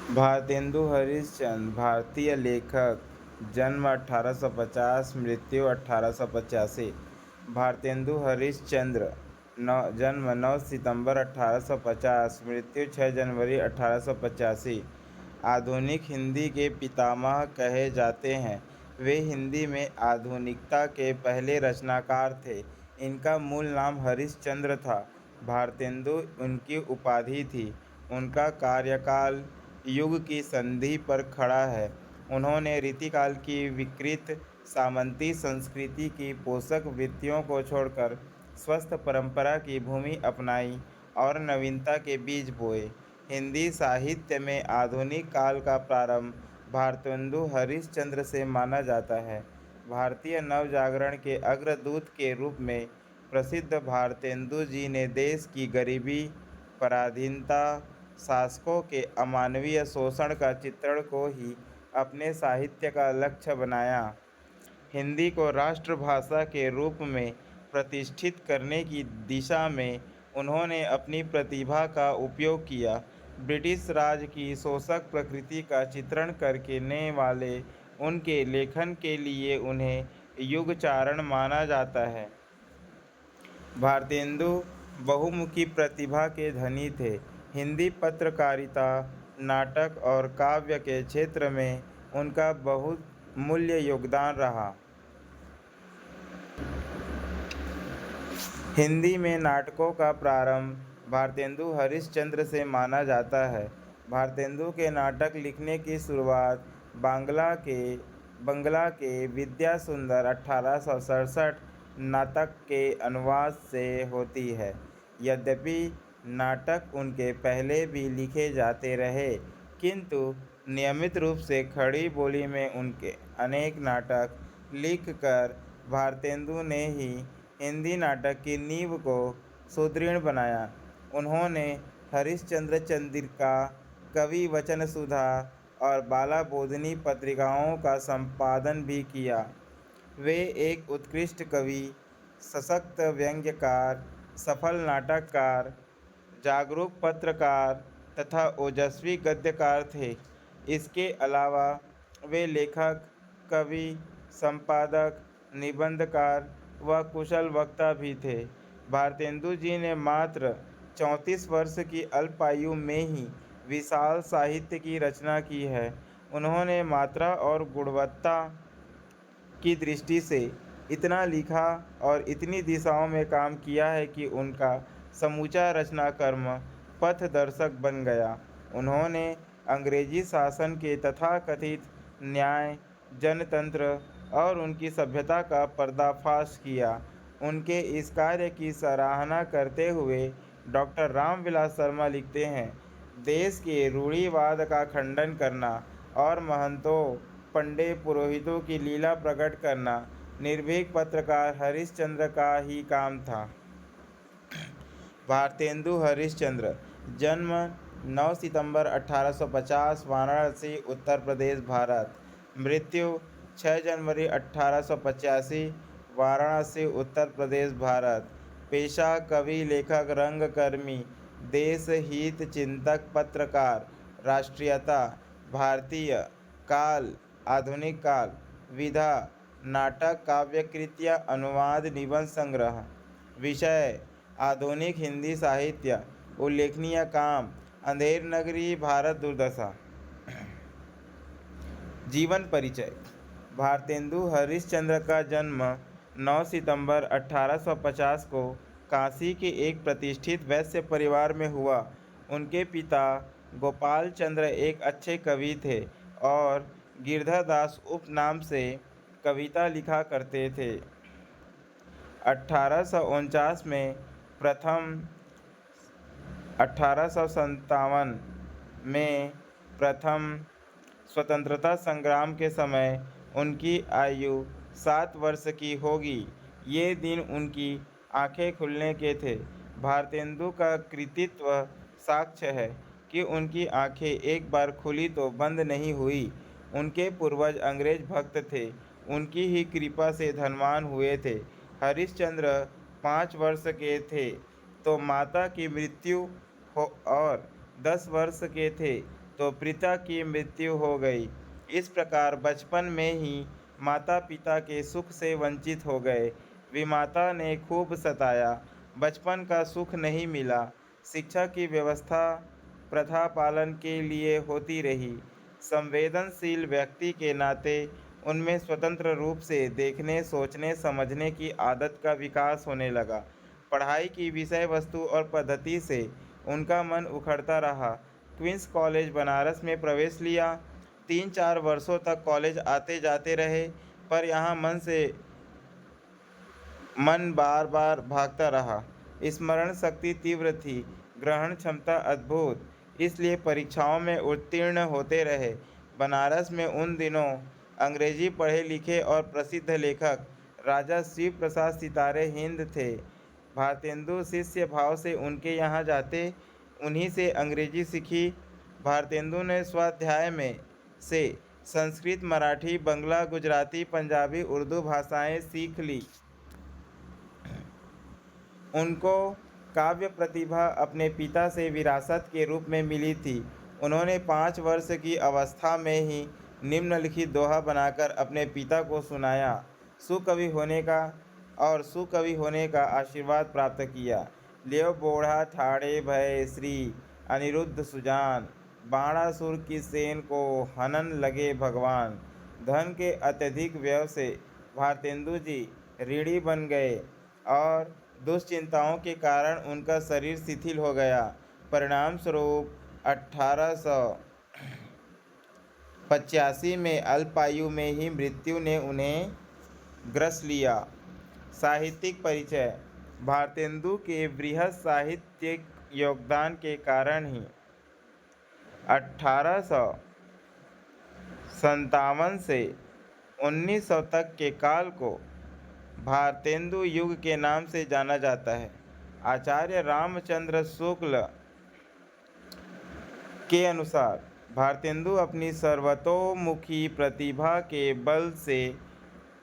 भारतेंदु हरिश्चंद्र भारतीय लेखक। जन्म 1850, मृत्यु 1885। भारतेंदु हरिश्चंद्र जन्म 9 सितंबर 1850, मृत्यु 6 जनवरी 1885। आधुनिक हिंदी के पितामह कहे जाते हैं। वे हिंदी में आधुनिकता के पहले रचनाकार थे। इनका मूल नाम हरिश्चंद्र था। भारतेंदु उनकी उपाधि थी। उनका कार्यकाल युग की संधि पर खड़ा है। उन्होंने रीतिकाल की विकृत सामंती संस्कृति की पोषक वृत्तियों को छोड़कर स्वस्थ परंपरा की भूमि अपनाई और नवीनता के बीज बोए। हिंदी साहित्य में आधुनिक काल का प्रारंभ भारतेंदु हरिश्चंद्र से माना जाता है। भारतीय नवजागरण के अग्रदूत के रूप में प्रसिद्ध भारतेंदु जी ने देश की गरीबी, पराधीनता, शासकों के अमानवीय शोषण का चित्रण को ही अपने साहित्य का लक्ष्य बनाया। हिंदी को राष्ट्रभाषा के रूप में प्रतिष्ठित करने की दिशा में उन्होंने अपनी प्रतिभा का उपयोग किया। ब्रिटिश राज की शोषक प्रकृति का चित्रण करने वाले उनके लेखन के लिए उन्हें युगचारण माना जाता है। भारतेंदु बहुमुखी प्रतिभा के धनी थे। हिंदी पत्रकारिता, नाटक और काव्य के क्षेत्र में उनका बहुमूल्य योगदान रहा। हिंदी में नाटकों का प्रारंभ भारतेंदु हरिश्चंद्र से माना जाता है। भारतेंदु के नाटक लिखने की शुरुआत बंगला के विद्या सुंदर 1867 नाटक के अनुवाद से होती है। यद्यपि नाटक उनके पहले भी लिखे जाते रहे, किंतु नियमित रूप से खड़ी बोली में उनके अनेक नाटक लिखकर भारतेंदु ने ही हिंदी नाटक की नींव को सुदृढ़ बनाया। उन्होंने हरिश्चंद्र चंद्रिका, कवि वचन सुधा और बाला बोधिनी पत्रिकाओं का संपादन भी किया। वे एक उत्कृष्ट कवि, सशक्त व्यंग्यकार, सफल नाटककार, जागरूक पत्रकार तथा ओजस्वी गद्यकार थे। इसके अलावा वे लेखक, कवि, संपादक, निबंधकार व कुशल वक्ता भी थे। भारतेंदु जी ने मात्र 34 वर्ष की अल्पायु में ही विशाल साहित्य की रचना की है। उन्होंने मात्रा और गुणवत्ता की दृष्टि से इतना लिखा और इतनी दिशाओं में काम किया है कि उनका समूचा रचना कर्म पथदर्शक बन गया। उन्होंने अंग्रेजी शासन के तथाकथित न्याय, जनतंत्र और उनकी सभ्यता का पर्दाफाश किया। उनके इस कार्य की सराहना करते हुए डॉक्टर रामविलास शर्मा लिखते हैं, देश के रूढ़िवाद का खंडन करना और महंतों, पंडे पुरोहितों की लीला प्रकट करना निर्भीक पत्रकार हरिश्चंद्र का ही काम था। भारतेंदु हरिश्चंद्र जन्म 9 सितंबर 1850, वाराणसी, उत्तर प्रदेश, भारत। मृत्यु 6 जनवरी 1885, वाराणसी, उत्तर प्रदेश, भारत। पेशा कवि, लेखक, रंगकर्मी, देश हित चिंतक, पत्रकार। राष्ट्रीयता भारतीय। काल आधुनिक काल। विधा नाटक, काव्यकृतियाँ, अनुवाद, निबंध संग्रह। विषय आधुनिक हिंदी साहित्य। उल्लेखनीय काम अंधेर नगरी, भारत दुर्दशा। जीवन परिचय। भारतेंदु हरिश्चंद्र का जन्म 9 सितंबर 1850 को काशी के एक प्रतिष्ठित वैश्य परिवार में हुआ। उनके पिता गोपाल चंद्र एक अच्छे कवि थे और गिरधर दास उपनाम से कविता लिखा करते थे। 1849 में प्रथम 1857 में प्रथम स्वतंत्रता संग्राम के समय उनकी आयु 7 वर्ष की होगी। ये दिन उनकी आंखें खुलने के थे। भारतेंदु का कृतित्व साक्ष्य है कि उनकी आंखें एक बार खुली तो बंद नहीं हुई। उनके पूर्वज अंग्रेज भक्त थे, उनकी ही कृपा से धनवान हुए थे। हरिश्चंद्र 5 वर्ष के थे तो माता की मृत्यु हो और 10 वर्ष के थे तो पिता की मृत्यु हो गई। इस प्रकार बचपन में ही माता पिता के सुख से वंचित हो गए। विमाता ने खूब सताया, बचपन का सुख नहीं मिला। शिक्षा की व्यवस्था प्रथा पालन के लिए होती रही। संवेदनशील व्यक्ति के नाते उनमें स्वतंत्र रूप से देखने, सोचने, समझने की आदत का विकास होने लगा। पढ़ाई की विषय वस्तु और पद्धति से उनका मन उखड़ता रहा। क्वींस कॉलेज बनारस में प्रवेश लिया। 3-4 वर्षों तक कॉलेज आते जाते रहे, पर यहाँ मन बार बार भागता रहा। स्मरण शक्ति तीव्र थी, ग्रहण क्षमता अद्भुत, इसलिए परीक्षाओं में उत्तीर्ण होते रहे। बनारस में उन दिनों अंग्रेजी पढ़े लिखे और प्रसिद्ध लेखक राजा शिव प्रसाद सितारे हिंद थे। भारतेंदु शिष्य भाव से उनके यहाँ जाते, उन्हीं से अंग्रेजी सीखी। भारतेंदु ने स्वाध्याय में से संस्कृत, मराठी, बंगला, गुजराती, पंजाबी, उर्दू भाषाएं सीख ली। उनको काव्य प्रतिभा अपने पिता से विरासत के रूप में मिली थी। उन्होंने 5 वर्ष की अवस्था में ही निम्नलिखित दोहा बनाकर अपने पिता को सुनाया, सुकवि होने का आशीर्वाद प्राप्त किया। लियो बोढ़ा ठाड़े भय श्री अनिरुद्ध सुजान, बाणासुर की सेन को हनन लगे भगवान। धन के अत्यधिक व्यय से भारतेंदु जी ऋणी बन गए और दुश्चिंताओं के कारण उनका शरीर शिथिल हो गया। परिणाम स्वरूप 1885 में अल्पायु में ही मृत्यु ने उन्हें ग्रस लिया। साहित्यिक परिचय। भारतेंदु के बृहत साहित्यिक योगदान के कारण ही 1857 से 1900 तक के काल को भारतेंदु युग के नाम से जाना जाता है। आचार्य रामचंद्र शुक्ल के अनुसार भारतेंदु अपनी सर्वतोमुखी प्रतिभा के बल से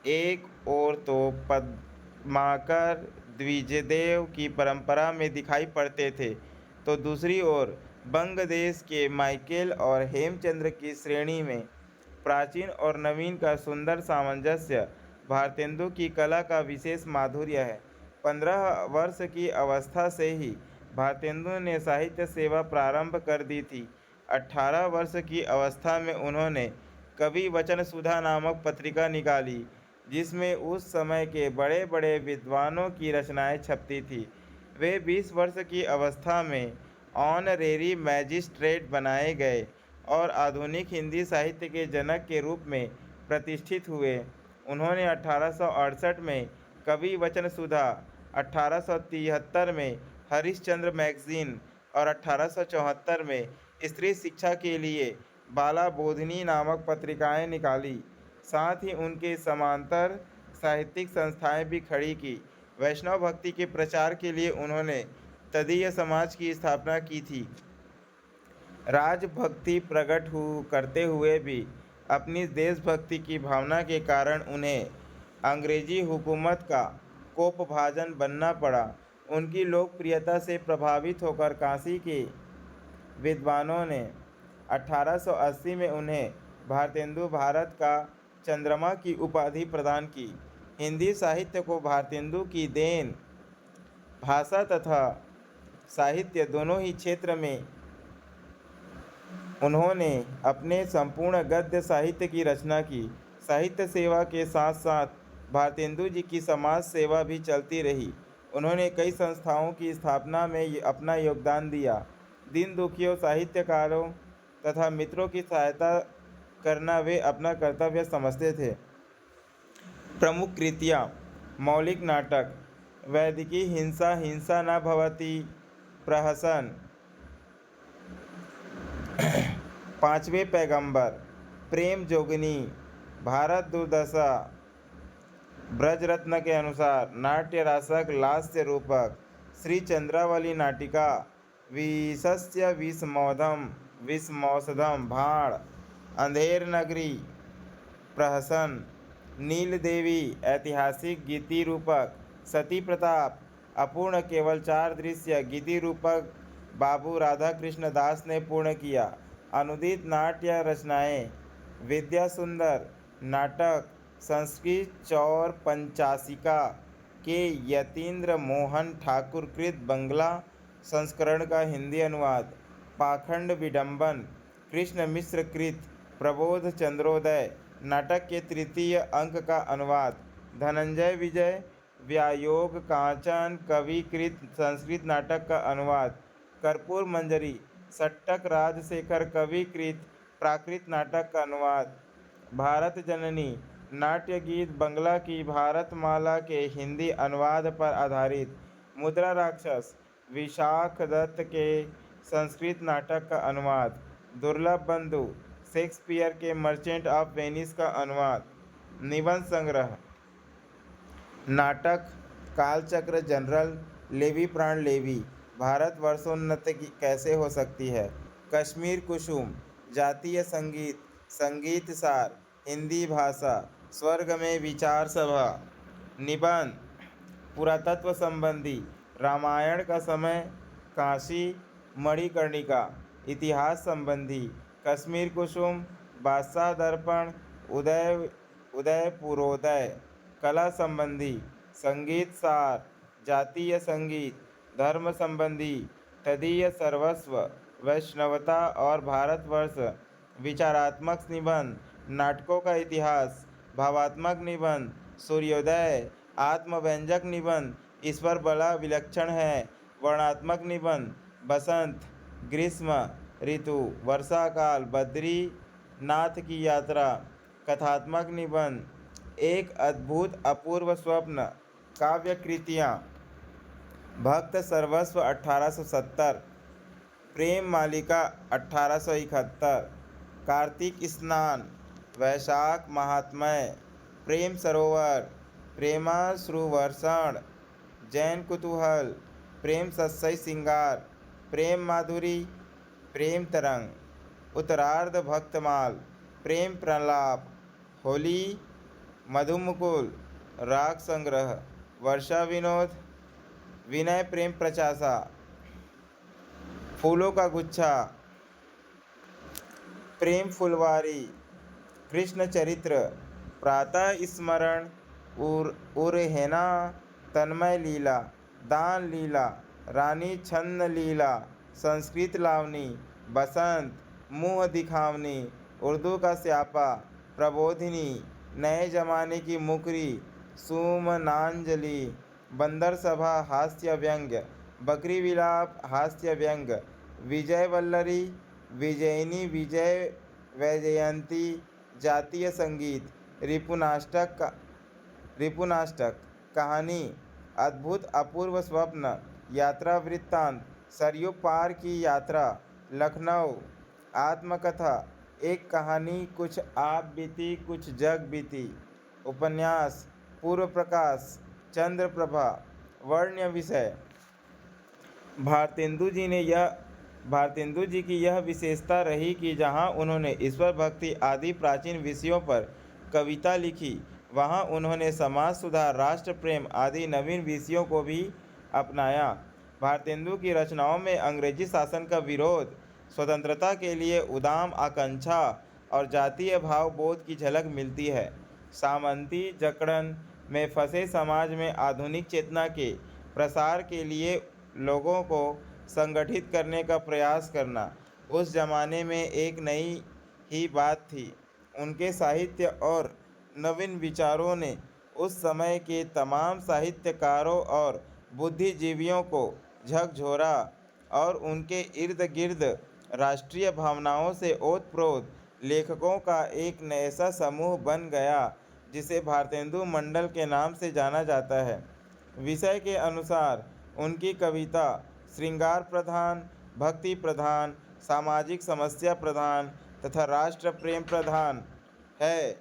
एक ओर तो पद्माकर द्विजदेव की परंपरा में दिखाई पड़ते थे, तो दूसरी ओर बंग देश के माइकेल और हेमचंद्र की श्रेणी में। प्राचीन और नवीन का सुंदर सामंजस्य भारतेंदु की कला का विशेष माधुर्य है। 15 वर्ष की अवस्था से ही भारतेंदु ने साहित्य सेवा प्रारंभ कर दी थी। 18 वर्ष की अवस्था में उन्होंने कवि वचन सुधा नामक पत्रिका निकाली, जिसमें उस समय के बड़े बड़े विद्वानों की रचनाएं छपती थी। वे 20 वर्ष की अवस्था में ऑनरेरी मैजिस्ट्रेट बनाए गए और आधुनिक हिंदी साहित्य के जनक के रूप में प्रतिष्ठित हुए। उन्होंने 1868 में कवि वचन सुधा, 1873 में हरिश्चंद्र मैगजीन और 1874 में स्त्री शिक्षा के लिए बाला बोधिनी नामक पत्रिकाएं निकाली। साथ ही उनके समांतर साहित्यिक संस्थाएं भी खड़ी की। वैष्णव भक्ति के प्रचार के लिए उन्होंने तदीय समाज की स्थापना की थी। राजभक्ति प्रकट करते हुए भी अपनी देशभक्ति की भावना के कारण उन्हें अंग्रेजी हुकूमत का कोपभाजन बनना पड़ा। उनकी लोकप्रियता से प्रभावित होकर काशी के विद्वानों ने 1880 में उन्हें भारतेंदु भारत का चंद्रमा की उपाधि प्रदान की। हिंदी साहित्य को भारतेंदु की देन। भाषा तथा साहित्य दोनों ही क्षेत्र में उन्होंने अपने संपूर्ण गद्य साहित्य की रचना की। साहित्य सेवा के साथ साथ भारतेंदु जी की समाज सेवा भी चलती रही। उन्होंने कई संस्थाओं की स्थापना में अपना योगदान दिया। दीन दुखियों, साहित्यकारों तथा मित्रों की सहायता करना वे अपना कर्तव्य समझते थे। प्रमुख कृतियाँ: मौलिक नाटक वैदिकी हिंसा, हिंसा न भवति, प्रहसन, पांचवें पैगंबर, प्रेम जोगिनी, भारत दुर्दशा, ब्रजरत्न के अनुसार, नाट्य रासक, लास्य रूपक, श्री चंद्रावली नाटिका, विषस्य विषमौषधम, भाण, अंधेर नगरी, प्रहसन, नील देवी, ऐतिहासिक गीति रूपक, सती प्रताप, अपूर्ण केवल 4 दृश्य गीति रूपक बाबू राधा कृष्ण दास ने पूर्ण किया। अनुदित नाट्य रचनाएँ: विद्या सुंदर नाटक संस्कृत चौर पंचाशिका के यतीन्द्र मोहन ठाकुर कृत बंगला संस्करण का हिंदी अनुवाद। पाखंड विडंबन कृष्ण मिश्र कृत प्रबोध चंद्रोदय नाटक के तृतीय अंक का अनुवाद। धनंजय विजय व्यायोग कांचन कवि कृत संस्कृत नाटक का अनुवाद। कर्पूर मंजरी सट्टक राजशेखर कवि कृत प्राकृत नाटक का अनुवाद। भारत जननी नाट्य गीत बंगला की भारतमाला के हिंदी अनुवाद पर आधारित। मुद्रा राक्षस विशाख दत्त के संस्कृत नाटक का अनुवाद। दुर्लभ बंधु शेक्सपियर के मर्चेंट ऑफ वेनिस का अनुवाद। निबंध संग्रह नाटक कालचक्र जनरल लेवी प्राण लेवी भारत वर्षोन्नति कैसे हो सकती है। कश्मीर कुसुम जातीय संगीत संगीत सार हिंदी भाषा स्वर्ग में विचार सभा। निबंध पुरातत्व संबंधी रामायण का समय काशी मणिकर्णिका। इतिहास संबंधी कश्मीर कुसुम बादशाह दर्पण उदयपुरोदय। कला संबंधी संगीत सार जातीय संगीत। धर्म संबंधी तदीय सर्वस्व वैष्णवता और भारतवर्ष। विचारात्मक निबंध नाटकों का इतिहास। भावात्मक निबंध सूर्योदय। आत्मव्यंजक निबंध ईश्वर बड़ा विलक्षण है। वर्णनात्मक निबंध बसंत ग्रीष्म ऋतु वर्षा काल बद्रीनाथ की यात्रा। कथात्मक निबंध एक अद्भुत अपूर्व स्वप्न। काव्य कृतियाँ भक्त सर्वस्व 1870, प्रेम मालिका 1871, कार्तिक स्नान, वैशाख महात्म्य, प्रेम सरोवर, प्रेमाश्रुवर्षण, जैन कुतूहल, प्रेम सत्सई सिंगार, प्रेम माधुरी, प्रेम तरंग, उत्तरार्ध भक्तमाल, प्रेम प्रलाप, होली, मधुमुकुल, राग संग्रह, वर्षा विनोद, विनय प्रेम प्रचासा, फूलों का गुच्छा, प्रेम फुलवारी, कृष्ण चरित्र, प्रातः स्मरण, उरहेना, तन्मय लीला, दान लीला, रानी छन्न लीला, संस्कृत लावनी, बसंत, मुँह दिखावनी, उर्दू का स्यापा, प्रबोधिनी, नए जमाने की मुकरी, सुमनांजलि, बंदर सभा हास्य व्यंग्य, बकरी विलाप हास्य व्यंग, विजय वल्लरी, विजयिनी विजय वैजयंती, जातीय संगीत, रिपुनाष्टक कहानी, अद्भुत अपूर्व स्वप्न, यात्रा वृत्तांत, सरयू पार की यात्रा, लखनऊ, आत्मकथा, एक कहानी कुछ आप बीती कुछ जग बीती, उपन्यास, पूर्व प्रकाश, चंद्र प्रभा, वर्ण्य विषय। भारतेंदु जी की यह विशेषता रही कि जहाँ उन्होंने ईश्वर भक्ति आदि प्राचीन विषयों पर कविता लिखी, वहाँ उन्होंने समाज सुधार राष्ट्र प्रेम आदि नवीन विषयों को भी अपनाया। भारतेंदु की रचनाओं में अंग्रेजी शासन का विरोध, स्वतंत्रता के लिए उदाम आकांक्षा और जातीय भाव बोध की झलक मिलती है। सामंती जकड़न में फंसे समाज में आधुनिक चेतना के प्रसार के लिए लोगों को संगठित करने का प्रयास करना उस जमाने में एक नई ही बात थी। उनके साहित्य और नवीन विचारों ने उस समय के तमाम साहित्यकारों और बुद्धिजीवियों को झकझोरा और उनके इर्द गिर्द राष्ट्रीय भावनाओं से ओतप्रोत लेखकों का एक ऐसा समूह बन गया जिसे भारतेंदु मंडल के नाम से जाना जाता है। विषय के अनुसार उनकी कविता श्रृंगार प्रधान, भक्ति प्रधान, सामाजिक समस्या प्रधान तथा राष्ट्र प्रेम प्रधान है।